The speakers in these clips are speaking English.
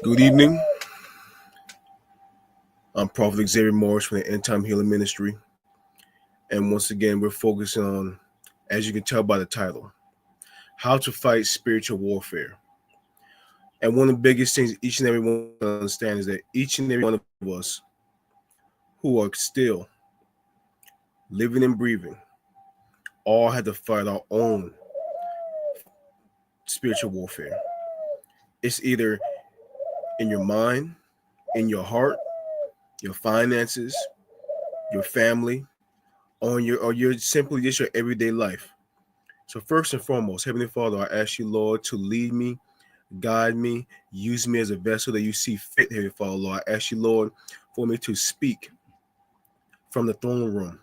Good evening. I'm Prophet Xavier Morris from the End Time Healing Ministry. And once again, we're focusing on, as you can tell by the title, how to fight spiritual warfare. And one of the biggest things each and every one understands is that each and every one of us who are still living and breathing all had to fight our own spiritual warfare. It's either in your mind, in your heart, your finances, your family, or your simply just your everyday life. So first and foremost, Heavenly Father, I ask you, Lord, to lead me, guide me, use me as a vessel that you see fit, Heavenly Father, Lord. I ask you, Lord, for me to speak from the throne room.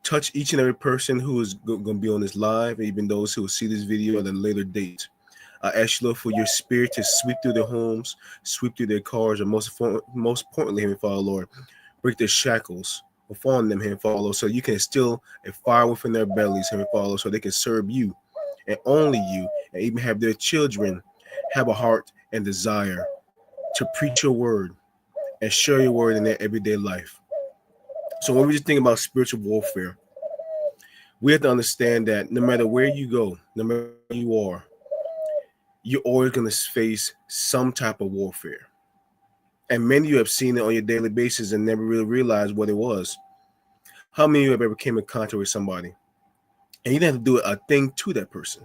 Touch each and every person who is going to be on this live, even those who will see this video at a later date. I ask you, Lord, for your spirit to sweep through their homes, sweep through their cars, and most importantly, Heavenly Father, Lord, break their shackles upon them, Heavenly Father, Lord, so you can instill a fire within their bellies, Heavenly Father, Lord, so they can serve you and only you, and even have their children have a heart and desire to preach your word and share your word in their everyday life. So when we just think about spiritual warfare, we have to understand that no matter where you go, no matter where you are, you're always going to face some type of warfare. And many of you have seen it on your daily basis and never really realized what it was. How many of you have ever came in contact with somebody and you didn't have to do a thing to that person,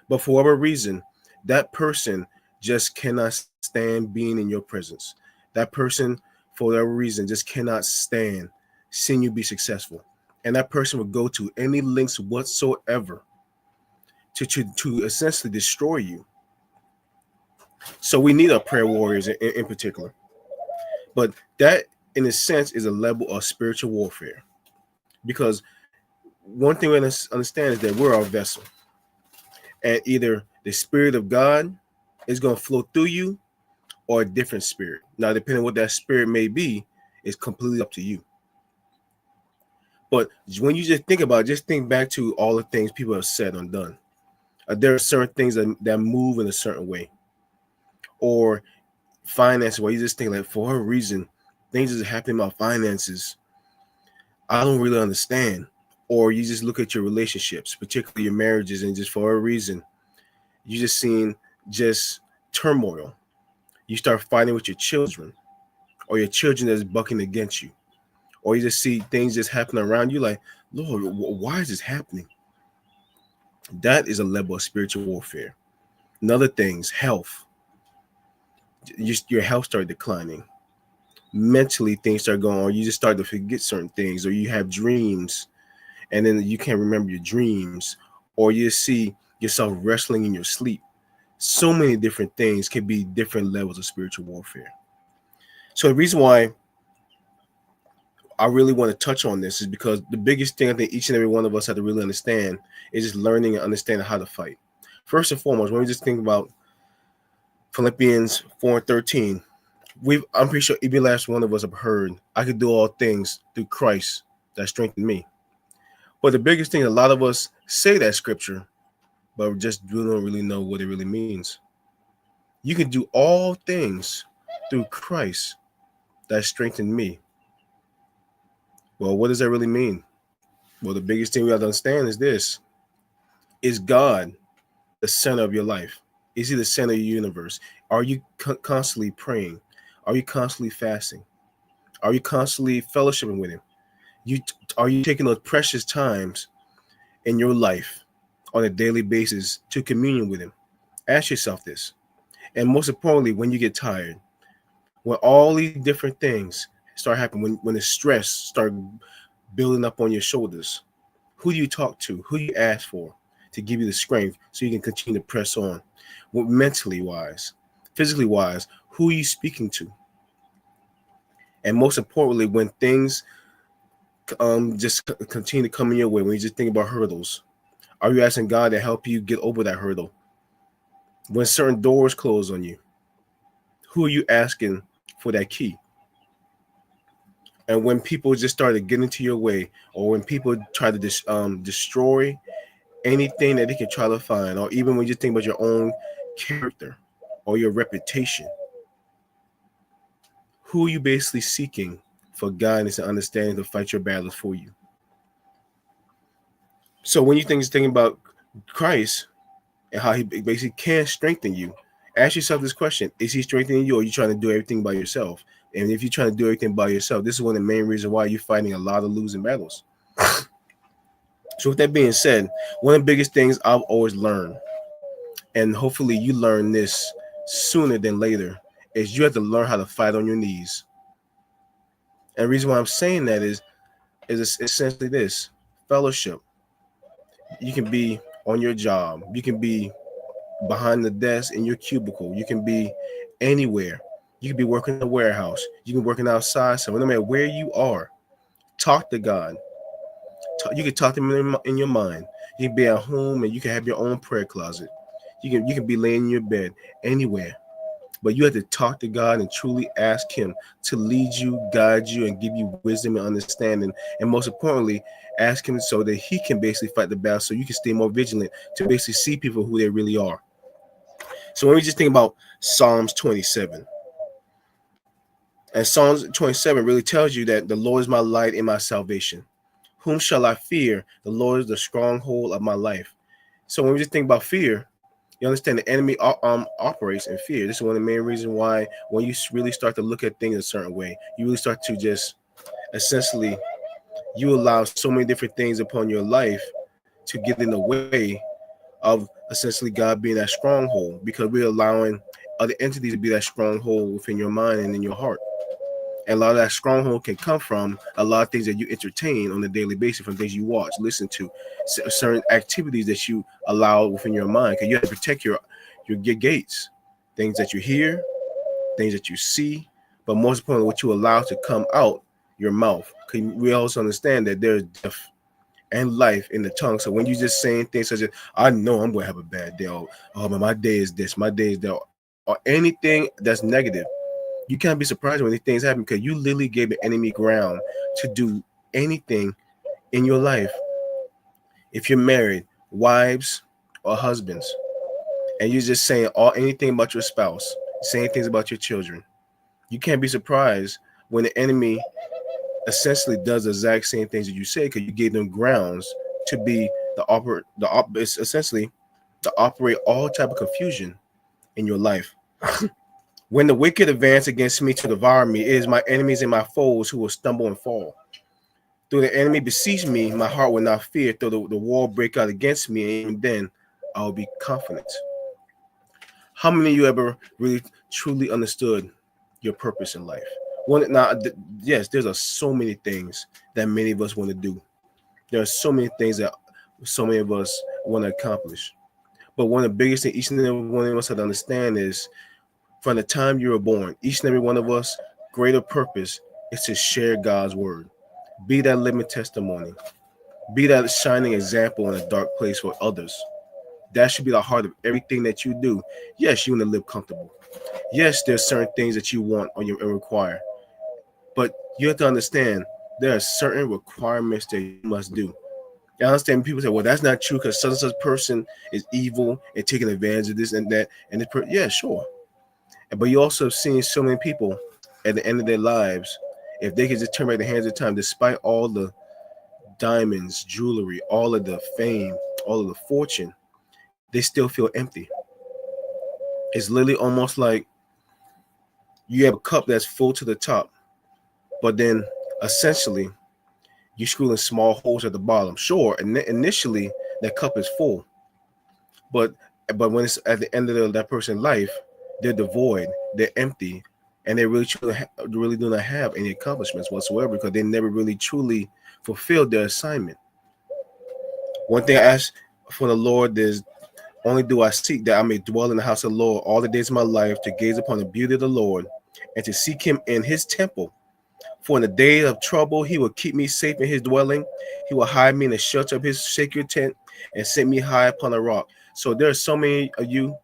but for whatever reason, that person just cannot stand being in your presence. That person, for whatever reason, just cannot stand seeing you be successful. And that person will go to any lengths whatsoever to essentially destroy you. So we need our prayer warriors in particular. But that, in a sense, is a level of spiritual warfare. Because one thing we understand is that we're our vessel. And either the spirit of God is going to flow through you or a different spirit. Now, depending on what that spirit may be, is completely up to you. But when you just think about it, just think back to all the things people have said and done. There are certain things that move in a certain way. Or finance, where you just think like for a reason, things is happening about finances. I don't really understand. Or you just look at your relationships, particularly your marriages, and just for a reason, you just seen just turmoil. You start fighting with your children, or your children that's bucking against you, or you just see things just happening around you like, Lord, why is this happening? That is a level of spiritual warfare. Another things, health. Your health start declining. Mentally, things start going, or you just start to forget certain things, or you have dreams, and then you can't remember your dreams, or you see yourself wrestling in your sleep. So many different things can be different levels of spiritual warfare. So the reason why I really want to touch on this is because the biggest thing I think each and every one of us have to really understand is just learning and understanding how to fight. First and foremost, when we just think about Philippians 4:13, I'm pretty sure every last one of us have heard, I can do all things through Christ that strengthened me. But the biggest thing, a lot of us say that scripture, but we just don't really know what it really means. You can do all things through Christ that strengthened me. Well, what does that really mean? Well, the biggest thing we have to understand is this. Is God the center of your life? Is he the center of your universe? Are you constantly praying? Are you constantly fasting? Are you constantly fellowshipping with him? Are you taking those precious times in your life on a daily basis to communion with him? Ask yourself this. And most importantly, when you get tired, when all these different things start happening, when the stress start building up on your shoulders, who do you talk to? Who do you ask for to give you the strength so you can continue to press on? What mentally wise, physically wise, who are you speaking to? And most importantly, when things just continue to come in your way, when you just think about hurdles, are you asking God to help you get over that hurdle? When certain doors close on you, who are you asking for that key? And when people just start to get into your way, or when people try to destroy anything that they can try to find, or even when you think about your own character or your reputation, Who are you basically seeking for guidance and understanding to fight your battles for you? So when you thinking about Christ and how he basically can strengthen you, ask yourself this question: is he strengthening you, or are you trying to do everything by yourself? And if you're trying to do everything by yourself, this is one of the main reasons why you're fighting a lot of losing battles. So with that being said, one of the biggest things I've always learned, and hopefully you learn this sooner than later, is you have to learn how to fight on your knees. And the reason why I'm saying that is essentially this: fellowship. You can be on your job, you can be behind the desk in your cubicle, you can be anywhere. You can be working in a warehouse, you can be working outside. So no matter where you are, talk to God. You can talk to him in your mind. You can be at home and you can have your own prayer closet. You can be laying in your bed anywhere. But you have to talk to God and truly ask him to lead you, guide you, and give you wisdom and understanding. And most importantly, ask him so that he can basically fight the battle so you can stay more vigilant to basically see people who they really are. So when we just think about Psalms 27, and Psalms 27 really tells you that the Lord is my light and my salvation. Whom shall I fear? The Lord is the stronghold of my life. So when we just think about fear, you understand the enemy operates in fear. This is one of the main reasons why when you really start to look at things a certain way, you really start to just essentially, you allow so many different things upon your life to get in the way of essentially God being that stronghold, because we're allowing other entities to be that stronghold within your mind and in your heart. And a lot of that stronghold can come from a lot of things that you entertain on a daily basis, from things you watch, listen to, certain activities that you allow within your mind. Because you have to protect your gates, things that you hear, things that you see, but most importantly, what you allow to come out your mouth. Because we also understand that there's death and life in the tongue. So when you just saying things such as, I know I'm going to have a bad day, or, oh, man, my day is this, my day is that, or anything that's negative, you can't be surprised when these things happen, because you literally gave the enemy ground to do anything in your life. If you're married, wives or husbands, and you're just saying anything about your spouse, saying things about your children, you can't be surprised when the enemy essentially does the exact same things that you say, because you gave them grounds to be essentially to operate all type of confusion in your life. When the wicked advance against me to devour me, it is my enemies and my foes who will stumble and fall. Though the enemy besiege me, my heart will not fear. Though the war break out against me, and then I will be confident. How many of you ever really truly understood your purpose in life? Yes, there's so many things that many of us want to do. There are so many things that so many of us want to accomplish. But one of the biggest things each and every one of us have to understand is, from the time you were born, each and every one of us, greater purpose is to share God's word. Be that living testimony. Be that shining example in a dark place for others. That should be the heart of everything that you do. Yes, you want to live comfortable. Yes, there's certain things that you want or you require. But you have to understand there are certain requirements that you must do. I understand people say, well, that's not true because such and such person is evil and taking advantage of this and that. And yeah, sure. But you also have seen so many people at the end of their lives, if they could just turn back the hands of time, despite all the diamonds, jewelry, all of the fame, all of the fortune, they still feel empty. It's literally almost like you have a cup that's full to the top, but then essentially you screw in small holes at the bottom. Sure, initially that cup is full, but when it's at the end of that person's life, they're devoid, they're empty, and they really do not have any accomplishments whatsoever, because they never really truly fulfilled their assignment. One thing I ask for the Lord is, only do I seek that I may dwell in the house of the Lord all the days of my life, to gaze upon the beauty of the Lord and to seek him in his temple. For in the day of trouble, he will keep me safe in his dwelling. He will hide me in the shelter of his sacred tent and set me high upon a rock. So there are so many of you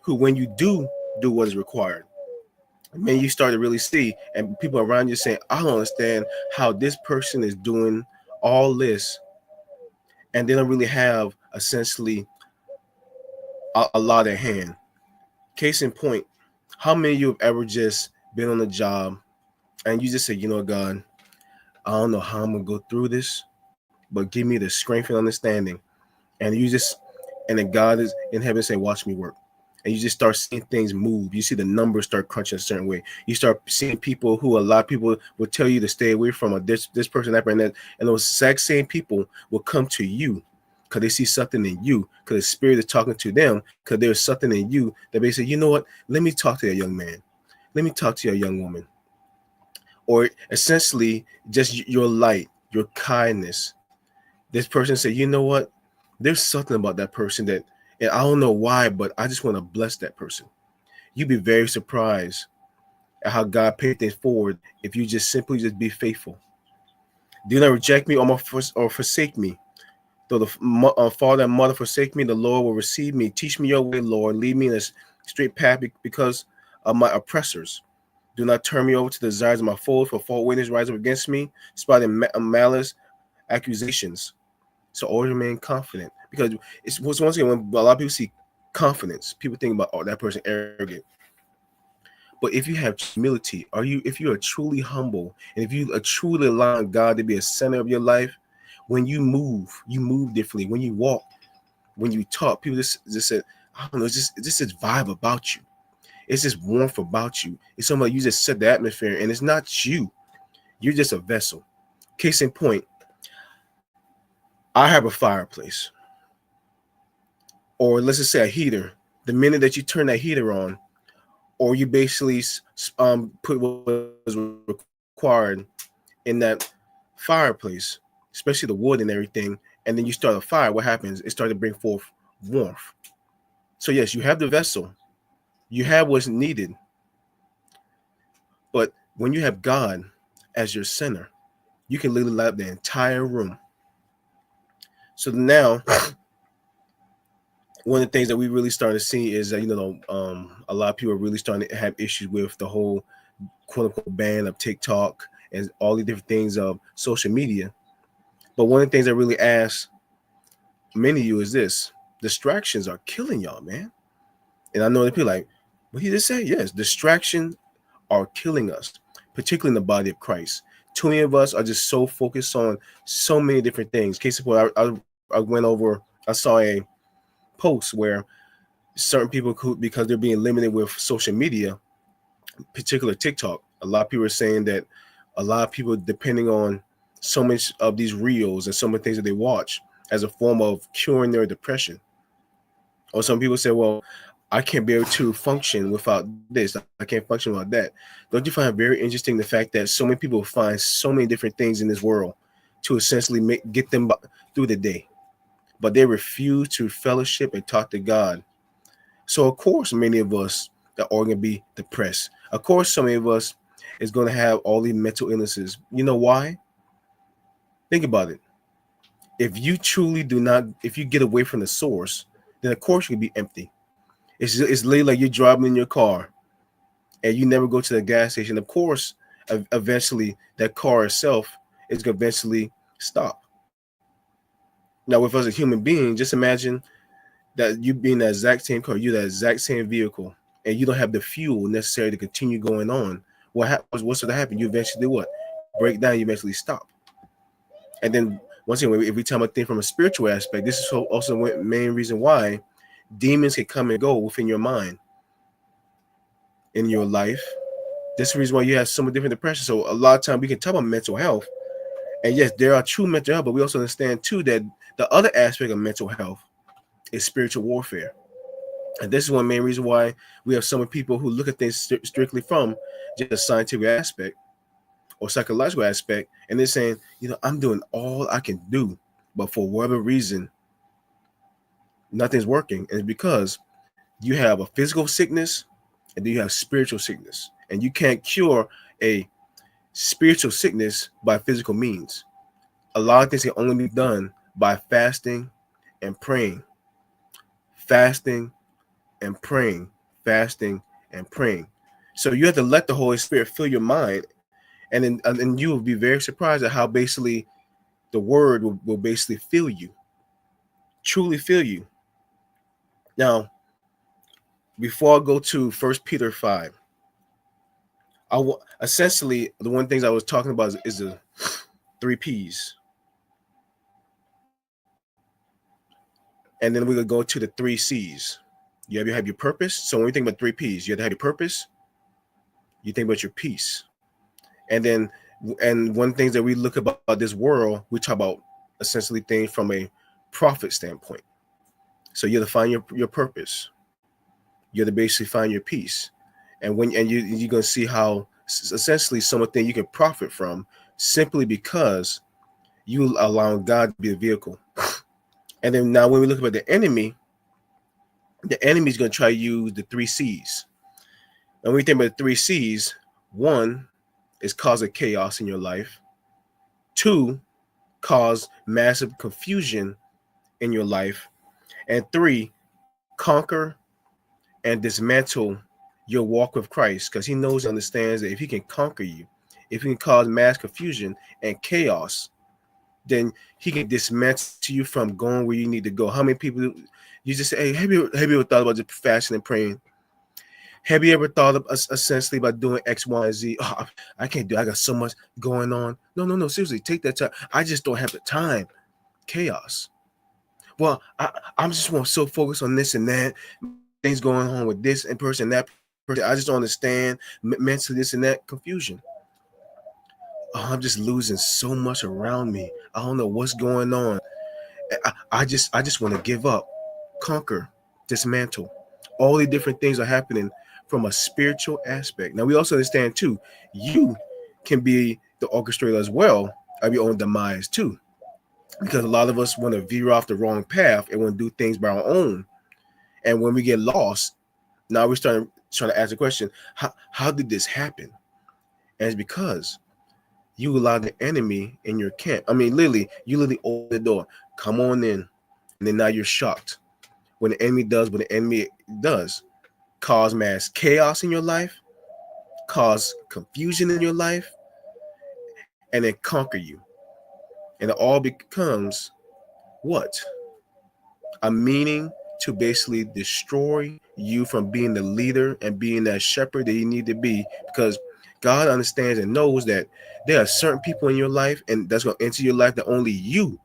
who, when you do what is required, then you start to really see, and people around you saying, I don't understand how this person is doing all this, and they don't really have essentially a lot at hand. Case in point, how many of you have ever just been on a job and you just say, you know, God, I don't know how I'm gonna go through this, but give me the strength and understanding. And you just, and then God is in heaven say, watch me work. And you just start seeing things move. You see the numbers start crunching a certain way. You start seeing people who a lot of people will tell you to stay away from, or this person, that, and that. And those exact same people will come to you because they see something in you, because the spirit is talking to them, because there's something in you that they say, you know what, let me talk to a young man. Let me talk to a young woman. Or essentially just your light, your kindness. This person said, you know what, there's something about that person that, and I don't know why, but I just want to bless that person. You'd be very surprised at how God paid things forward if you just simply just be faithful. Do not reject me or forsake me. Though the father and mother forsake me, the Lord will receive me. Teach me your way, Lord. Lead me in a straight path because of my oppressors. Do not turn me over to the desires of my foes, for false witnesses rise up against me, spouting malice accusations. So always remain confident, because it's once again, when a lot of people see confidence, people think about, oh, that person arrogant. But if you have humility, if you are truly humble, and if you are truly allowing God to be a center of your life, when you move differently. When you walk, when you talk, people just said, I don't know, it's just this vibe about you. It's this warmth about you. It's something like you just set the atmosphere, and it's not you. You're just a vessel. Case in point, I have a fireplace, or let's just say a heater. The minute that you turn that heater on, or you basically put what was required in that fireplace, especially the wood and everything, and then you start a fire, what happens? It starts to bring forth warmth. So yes, you have the vessel, you have what's needed, but when you have God as your center, you can literally light up the entire room. So now, one of the things that we really starting to see is that, a lot of people are really starting to have issues with the whole quote unquote ban of TikTok and all the different things of social media. But one of the things I really ask many of you is this: distractions are killing y'all, man. And I know that people are like, what did he just say? Yes, distractions are killing us, particularly in the body of Christ. Too many of us are just so focused on so many different things. Case in point, I went over, I saw a post where certain people could, because they're being limited with social media, particular TikTok, a lot of people are saying that a lot of people depending on so much of these reels and so many things that they watch as a form of curing their depression. Or some people say, well, I can't be able to function without this. I can't function without that. Don't you find it very interesting the fact that so many people find so many different things in this world to essentially get them through the day, but they refuse to fellowship and talk to God? So of course, many of us that are going to be depressed. Of course, so many of us is going to have all these mental illnesses. You know why? Think about it. If you truly do not, if you get away from the source, then of course you can be empty. It's literally like you're driving in your car and you never go to the gas station. Of course, eventually that car itself is going to eventually stop. Now, with us as a human being, just imagine that you being that exact same car, you that exact same vehicle, and you don't have the fuel necessary to continue going on. What's going to happen? You eventually do what? Break down. You eventually stop. And then once again, if we talk about things from a spiritual aspect, this is also the main reason why demons can come and go within your mind, in your life. This is the reason why you have so many different depressions. So a lot of time we can talk about mental health, and yes, there are true mental health, but we also understand too that the other aspect of mental health is spiritual warfare. And this is one main reason why we have so many people who look at things strictly from just a scientific aspect or psychological aspect, and they're saying, I'm doing all I can do, but for whatever reason, nothing's working. And it's because you have a physical sickness and then you have spiritual sickness, and you can't cure a spiritual sickness by physical means. A lot of things can only be done by fasting and praying, fasting and praying, fasting and praying. So you have to let the Holy Spirit fill your mind, and you will be very surprised at how basically the Word will basically fill you, truly fill you. Now, before I go to 1 Peter 5, Essentially the one things I was talking about is the 3 P's. And then we're gonna go to the 3 C's. You have your purpose. So when we think about 3 P's, you have to have your purpose, you think about your peace. And then and one things that we look about this world, we talk about essentially things from a profit standpoint. So you have to find your purpose. You have to basically find your peace. And you're gonna see how essentially some of the things you can profit from simply because you allowing God to be a vehicle. And then now when we look at the enemy is going to try to use the 3 C's. And when we think about the 3 C's, one is causing chaos in your life. Two, cause massive confusion in your life. And three, conquer and dismantle your walk with Christ, because he knows and understands that if he can conquer you, if he can cause mass confusion and chaos, then he can dismantle you from going where you need to go. How many people you just say, hey, have you ever thought about just fasting and praying? Have you ever thought of essentially about doing X, Y, and Z? Oh, I can't do it. I got so much going on. No. Seriously, take that time. I just don't have the time. Chaos. Well, I'm just so focused on this and that. Things going on with this and person, that person. I just don't understand mentally this and that. Confusion. Oh, I'm just losing so much around me. I don't know what's going on. I just want to give up, conquer, dismantle. All the different things are happening from a spiritual aspect. Now we also understand too, you can be the orchestrator as well of your own demise too, because a lot of us want to veer off the wrong path and want to do things by our own. And when we get lost, now we start trying to ask the question, how did this happen? And it's because you allow the enemy in your camp. I mean, you literally open the door, come on in, and then now you're shocked when the enemy does what the enemy does, cause mass chaos in your life, cause confusion in your life, and then conquer you. And it all becomes what? A meaning to basically destroy you from being the leader and being that shepherd that you need to be, because God understands and knows that there are certain people in your life and that's going to enter your life that only you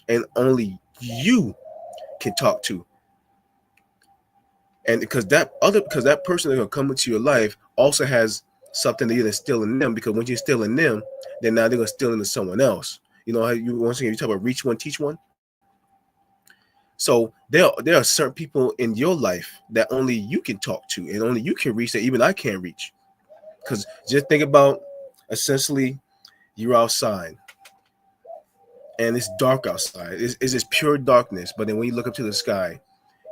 and only you can talk to. And because that person that's going to come into your life also has something that you're still in them, because when you're still in them, then now they're going to steal into someone else. You know how you once again you talk about reach one, teach one. So there are certain people in your life that only you can talk to and only you can reach that even I can't reach. Because just think about essentially you're outside and it's dark outside. It's just pure darkness. But then when you look up to the sky,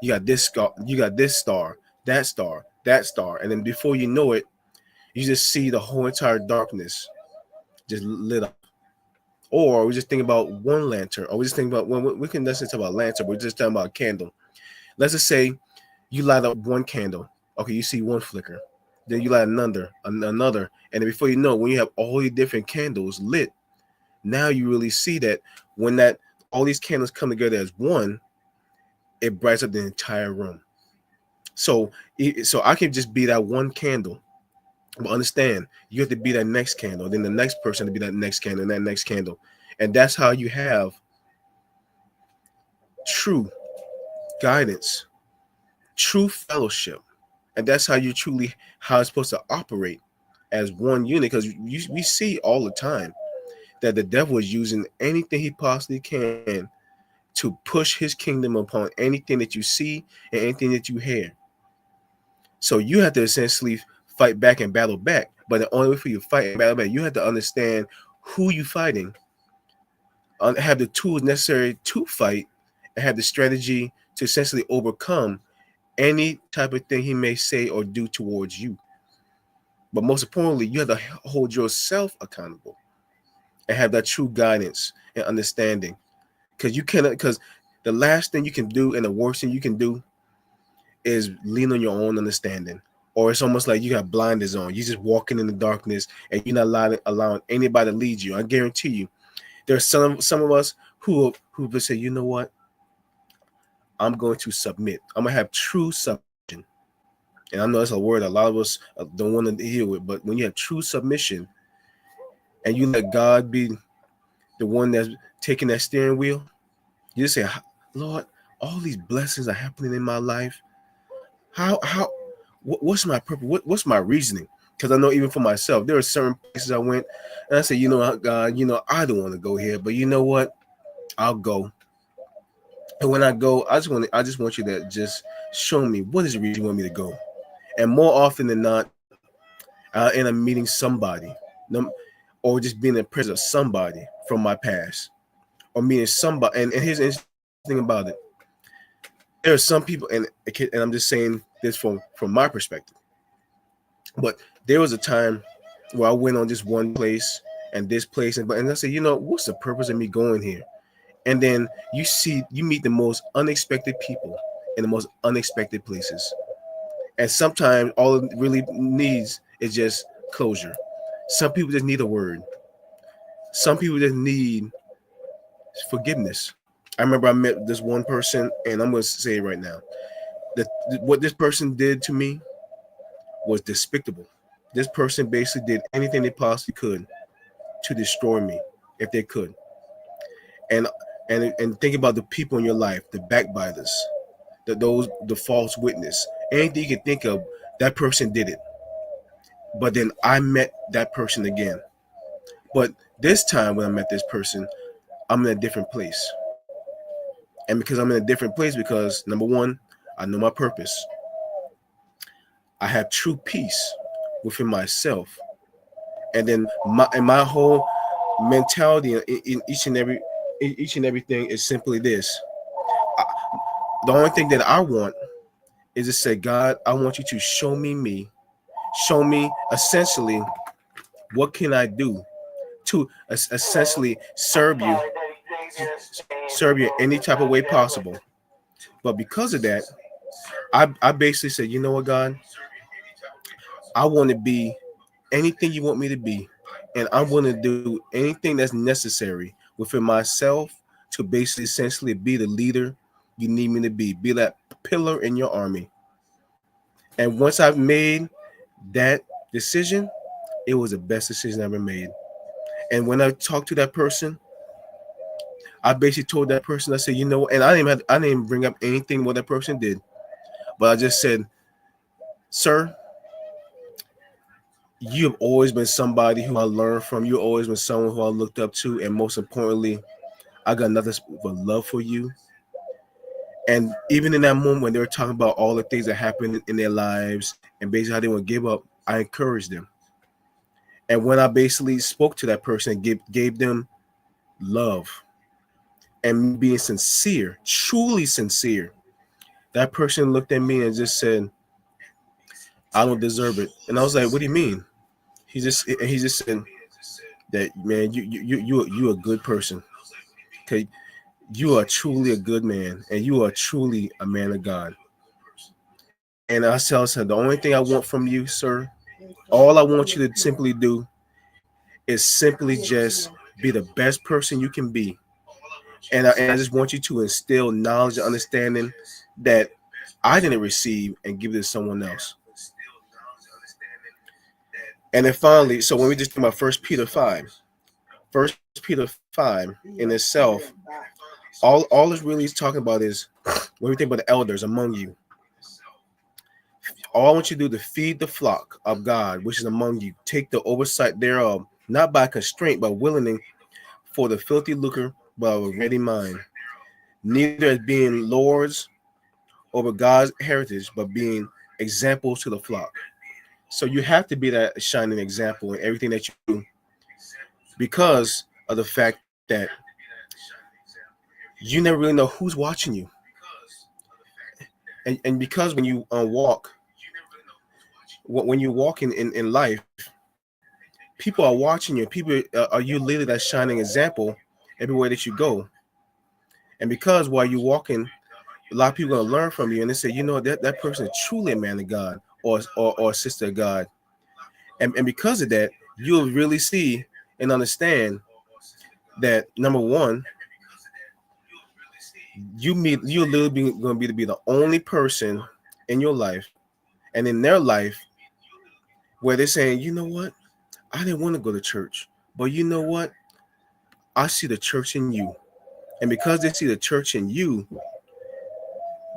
you got this star, that star, that star, and then before you know it, you just see the whole entire darkness just lit up. Or we just think about one lantern, or we just think about when we can necessarily talk about lantern, we're just talking about a candle. Let's just say you light up one candle. Okay, you see one flicker. Then you light another, and then before you know, when you have all these different candles lit, now you really see that when that all these candles come together as one, it brights up the entire room. So I can just be that one candle. But understand, you have to be that next candle, then the next person to be that next candle, and that next candle. And that's how you have true guidance, true fellowship. And that's how it's supposed to operate as one unit. Because we see all the time that the devil is using anything he possibly can to push his kingdom upon anything that you see and anything that you hear. So you have to essentially fight back and battle back. But the only way for you to fight and battle back, you have to understand who you're fighting, have the tools necessary to fight, and have the strategy to essentially overcome any type of thing he may say or do towards you. But most importantly, you have to hold yourself accountable and have that true guidance and understanding. Because the last thing you can do and the worst thing you can do is lean on your own understanding. Or it's almost like you got blinders on. You're just walking in the darkness and you're not allowing anybody to lead you. I guarantee you, there's some of us who will say, you know what? I'm going to submit. I'm going to have true submission. And I know that's a word a lot of us don't want to hear with, but when you have true submission and you let God be the one that's taking that steering wheel, you just say, Lord, all these blessings are happening in my life. What's my purpose? What's my reasoning? Because I know even for myself, there are certain places I went and I say, you know what, God, I don't want to go here, but you know what? I'll go. And when I go, I just want you to just show me what is the reason you want me to go. And more often than not, I end up meeting somebody, or just being in the presence of somebody from my past, or meeting somebody. And here's the interesting thing about it: there are some people, and I'm just saying this from my perspective, but there was a time where I went on this one place and this place, and I said, what's the purpose of me going here? And then you meet the most unexpected people in the most unexpected places. And sometimes all it really needs is just closure. Some people just need a word. Some people just need forgiveness. I remember I met this one person, and I'm going to say it right now. What this person did to me was despicable. This person basically did anything they possibly could to destroy me, if they could. And and think about the people in your life, the backbiters, the false witness, anything you can think of. That person did it. But then I met that person again. But this time when I met this person, I'm in a different place. And because I'm in a different place, because number one, I know my purpose. I have true peace within myself. And then my whole mentality in each and everything is simply this. I, the only thing that I want is to say, God, I want you to show me, show me essentially what can I do to essentially serve you any type of way possible. But because of that, I basically said, you know what, God, I want to be anything you want me to be, and I'm going to do anything that's necessary within myself to basically essentially be the leader you need me to be that pillar in your army. And once I've made that decision, it was the best decision I ever made. And when I talked to that person, I basically told that person, I said, and I didn't even bring up anything what that person did, but I just said, sir, you have always been somebody who I learned from. You've always been someone who I looked up to, and most importantly, I got nothing but love for you. And even in that moment when they were talking about all the things that happened in their lives and basically how they want to give up, I encouraged them. And when I basically spoke to that person, gave them love and being sincere, truly sincere, that person looked at me and just said, I don't deserve it. And I was like, what do you mean? He just said that, man, you a good person. Okay, you are truly a good man, and you are truly a man of God. And I said, the only thing I want from you, sir, all I want you to simply do is simply just be the best person you can be. And I just want you to instill knowledge and understanding that I didn't receive and give it to someone else. And then finally, so when we just think about First Peter 5 in itself, all it's really is talking about is when we think about the elders among you. All I want you to do to feed the flock of God, which is among you. Take the oversight thereof, not by constraint, but willingly, for the filthy lucre, but of a ready mind. Neither as being lords over God's heritage, but being examples to the flock. So you have to be that shining example in everything that you do, because of the fact that you never really know who's watching you. And because when you walk in life, people are watching you. People are you literally that shining example everywhere that you go. And because while you're walking, a lot of people are gonna learn from you, and they say, that person is truly a man of God or a sister of God. And because of that, you'll really see and understand that number one, you're literally going to be the only person in your life and in their life where they're saying, you know what, I didn't want to go to church, but you know what, I see the church in you. And because they see the church in you,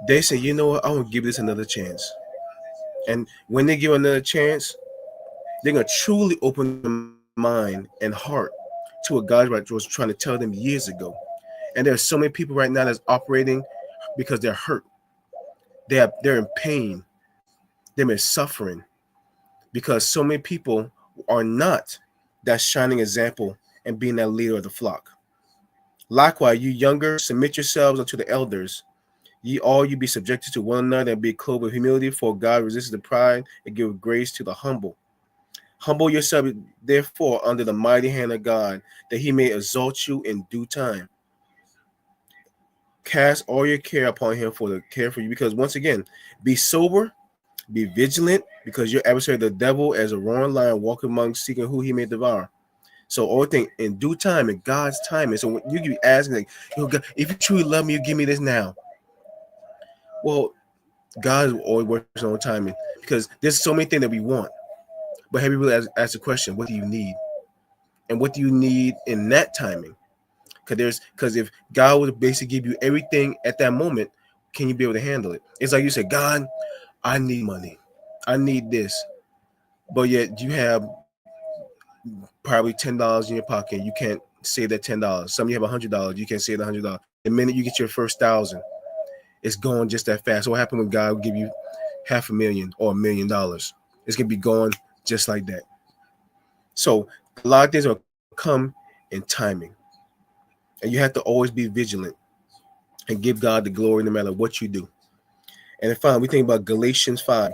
they say, you know what, I want to give this another chance. And when they give another chance, they're going to truly open their mind and heart to what God was trying to tell them years ago. And there are so many people right now that's operating because they're hurt. They're in pain. They're in suffering because so many people are not that shining example and being that leader of the flock. Likewise, you younger, submit yourselves unto the elders. Ye all you be subjected to one another and be clothed with humility, for God resists the pride and give grace to the humble. Humble yourself, therefore, under the mighty hand of God, that he may exalt you in due time. Cast all your care upon him for the care for you. Because once again, be sober, be vigilant, because your adversary, the devil, as a roaring lion, walking among seeking who he may devour. So all thing in due time, in God's time. And so when you can be asking, like, God, if you truly love me, you give me this now. Well, God is always working on timing because there's so many things that we want. But have you really asked the question, what do you need? And what do you need in that timing? Because if God would basically give you everything at that moment, can you be able to handle it? It's like you said, God, I need money. I need this. But yet you have probably $10 in your pocket. You can't save that $10. Some of you have $100. You can't save the $100. The minute you get your first 1,000, it's going just that fast. So what happened when God will give you $500,000 or $1 million? It's gonna be going just like that. So a lot of things will come in timing, and you have to always be vigilant and give God the glory no matter what you do. And then finally, we think about Galatians 5.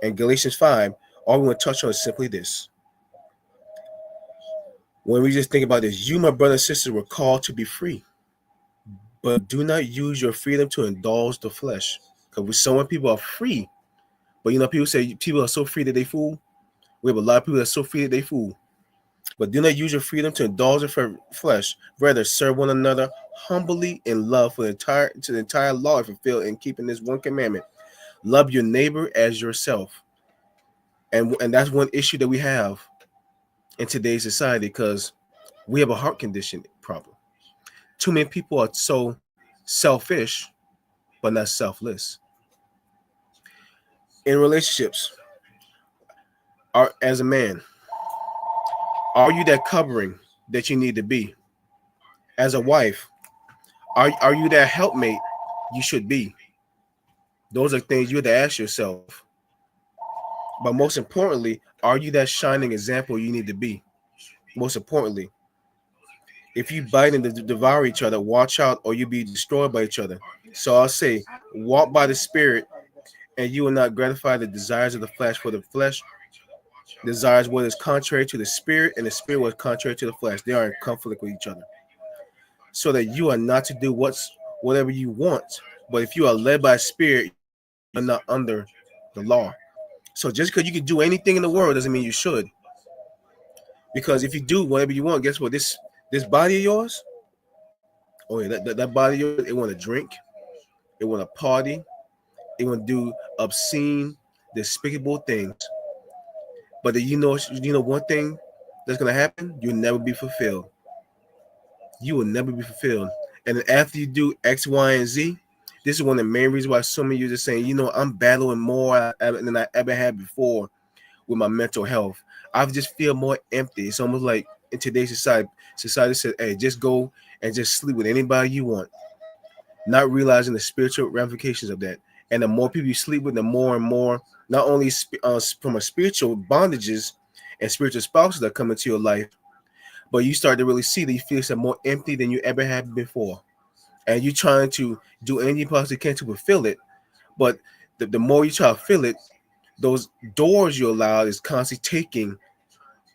And Galatians 5, all we want to touch on is simply this. When we just think about this, you, my brothers and sisters, were called to be free, but do not use your freedom to indulge the flesh. Because so many people are free, but people say people are so free that they fool. We have a lot of people that are so free that they fool. But do not use your freedom to indulge the flesh. Rather, serve one another humbly in love for the entire law fulfilled in keeping this one commandment. Love your neighbor as yourself. And that's one issue that we have in today's society, because we have a heart condition problem. Too many people are so selfish, but not selfless. In relationships, as a man, are you that covering that you need to be? As a wife, are you that helpmate you should be? Those are things you have to ask yourself. But most importantly, are you that shining example you need to be? Most importantly, if you bite and devour each other, watch out or you'll be destroyed by each other. So I'll say, walk by the Spirit, and you will not gratify the desires of the flesh, for the flesh desires what is contrary to the Spirit, and the Spirit what is contrary to the flesh. They are in conflict with each other. So that you are not to do whatever you want. But if you are led by Spirit, you're not under the law. So just because you can do anything in the world doesn't mean you should. Because if you do whatever you want, guess what? This body of yours, oh yeah, that body of yours, it want to drink, it want to party, it want to do obscene, despicable things. But you know one thing that's gonna happen, you'll never be fulfilled. You will never be fulfilled. And then after you do X, Y, and Z, this is one of the main reasons why so many of you are just saying, I'm battling more than I ever had before with my mental health. I just feel more empty. It's almost like in today's society said, hey, just go and just sleep with anybody you want, not realizing the spiritual ramifications of that. And the more people you sleep with, the more and more, not only from a spiritual bondages and spiritual spouses that come into your life, but you start to really see that you feel yourself more empty than you ever have before. And you're trying to do anything you possibly can to fulfill it. But the more you try to fill it, those doors you allow is constantly taking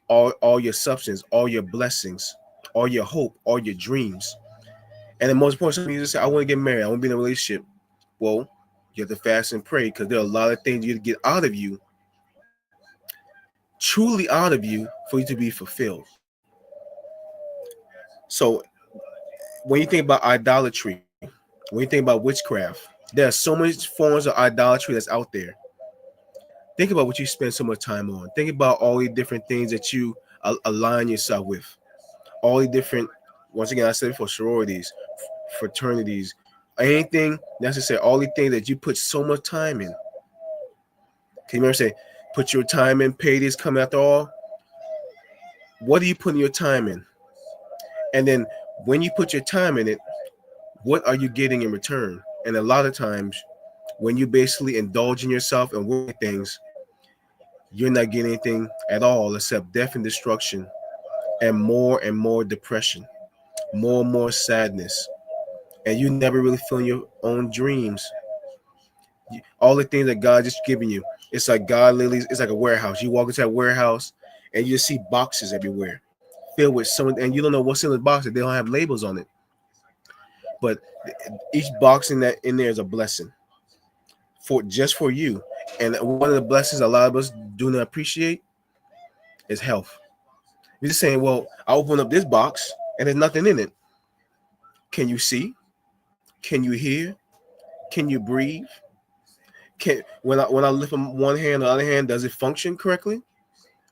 all your substance, all your blessings, all your hope, all your dreams. And the most important thing is to say, I want to get married, I want to be in a relationship. Well, you have to fast and pray, because there are a lot of things you have to get out of you, truly out of you, for you to be fulfilled. So when you think about idolatry, when you think about witchcraft, there are so many forms of idolatry that's out there. Think about what you spend so much time on. Think about all the different things that you align yourself with. All the different, once again, I said before, sororities, fraternities, anything necessary. All the things that you put so much time in. Can you remember say, put your time in, paydays come after all? What are you putting your time in? And then when you put your time in it, what are you getting in return? And a lot of times, when you basically indulge in yourself and work with things, you're not getting anything at all except death and destruction and more depression, more and more sadness. And you never really feeling your own dreams. All the things that God just giving you, it's like God literally, it's like a warehouse. You walk into that warehouse and you see boxes everywhere filled with someone, and you don't know what's in the boxes. They don't have labels on it. But each box in there is a blessing for you. And one of the blessings a lot of us do not appreciate is health. You're just saying, well, I open up this box and there's nothing in it. Can you see? Can you hear? Can you breathe? When I lift one hand, the other hand, does it function correctly?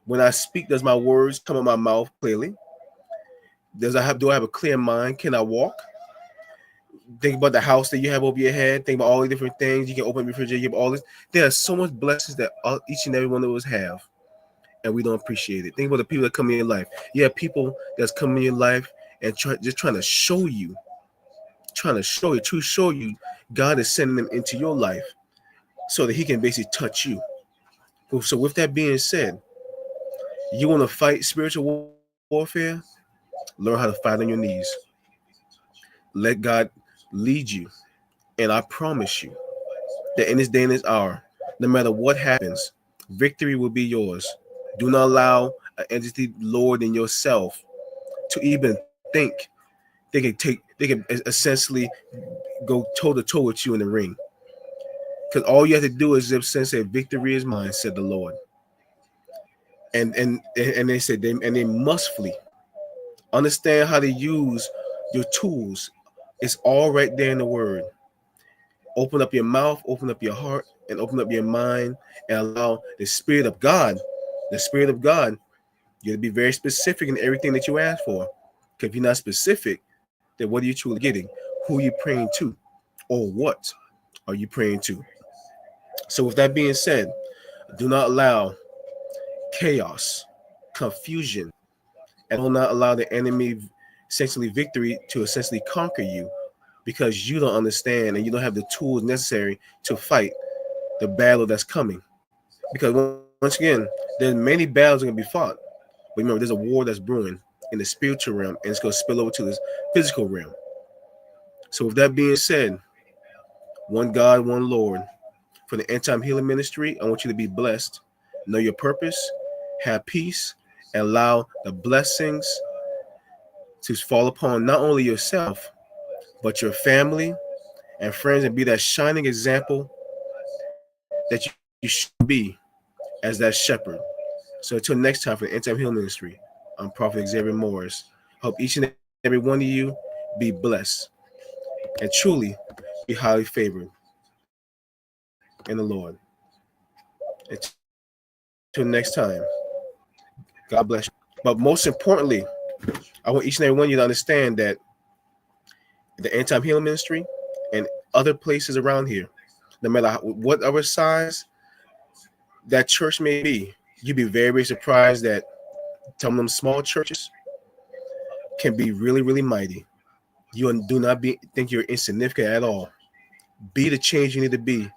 When I speak, does my words come out my mouth clearly? Do I have a clear mind? Can I walk? Think about the house that you have over your head. Think about all the different things. You can open the refrigerator. You have all this. There are so much blessings that each and every one of us have, and we don't appreciate it. Think about the people that come in your life. You have people that's come in your life and just trying to show you, God is sending them into your life so that He can basically touch you. So with that being said, you want to fight spiritual warfare? Learn how to fight on your knees. Let God lead you. And I promise you that in this day and this hour, no matter what happens, victory will be yours. Do not allow an entity lower than yourself to even think they can essentially go toe to toe with you in the ring. Because all you have to do is just say, "Victory is mine," said the Lord. And they said they must flee. Understand how to use your tools. It's all right there in the Word. Open up your mouth, open up your heart, and open up your mind, and allow the Spirit of God, you have to be very specific in everything that you ask for. Because if you're not specific, then what are you truly getting? Who are you praying to? Or what are you praying to? So with that being said, do not allow chaos, confusion, and do not allow the enemy essentially victory to essentially conquer you, because you don't understand and you don't have the tools necessary to fight the battle that's coming. Because once again, there's many battles that can be fought. But remember, there's a war that's brewing in the spiritual realm, and it's going to spill over to this physical realm. So with that being said, one God, one Lord. For the End Time Healing Ministry, I want you to be blessed, know your purpose, have peace, and allow the blessings to fall upon not only yourself, but your family and friends, and be that shining example that you should be as that shepherd. So until next time, for the End Time Healing Ministry, I'm Prophet Xavier Morris. Hope each and every one of you be blessed and truly be highly favored in the Lord. Until next time, God bless you. But most importantly, I want each and every one of you to understand that the End Time Healing Ministry and other places around here, no matter whatever size that church may be, you'd be very, very surprised that some of them small churches can be really, really mighty. You do not think you're insignificant at all. Be the change you need to be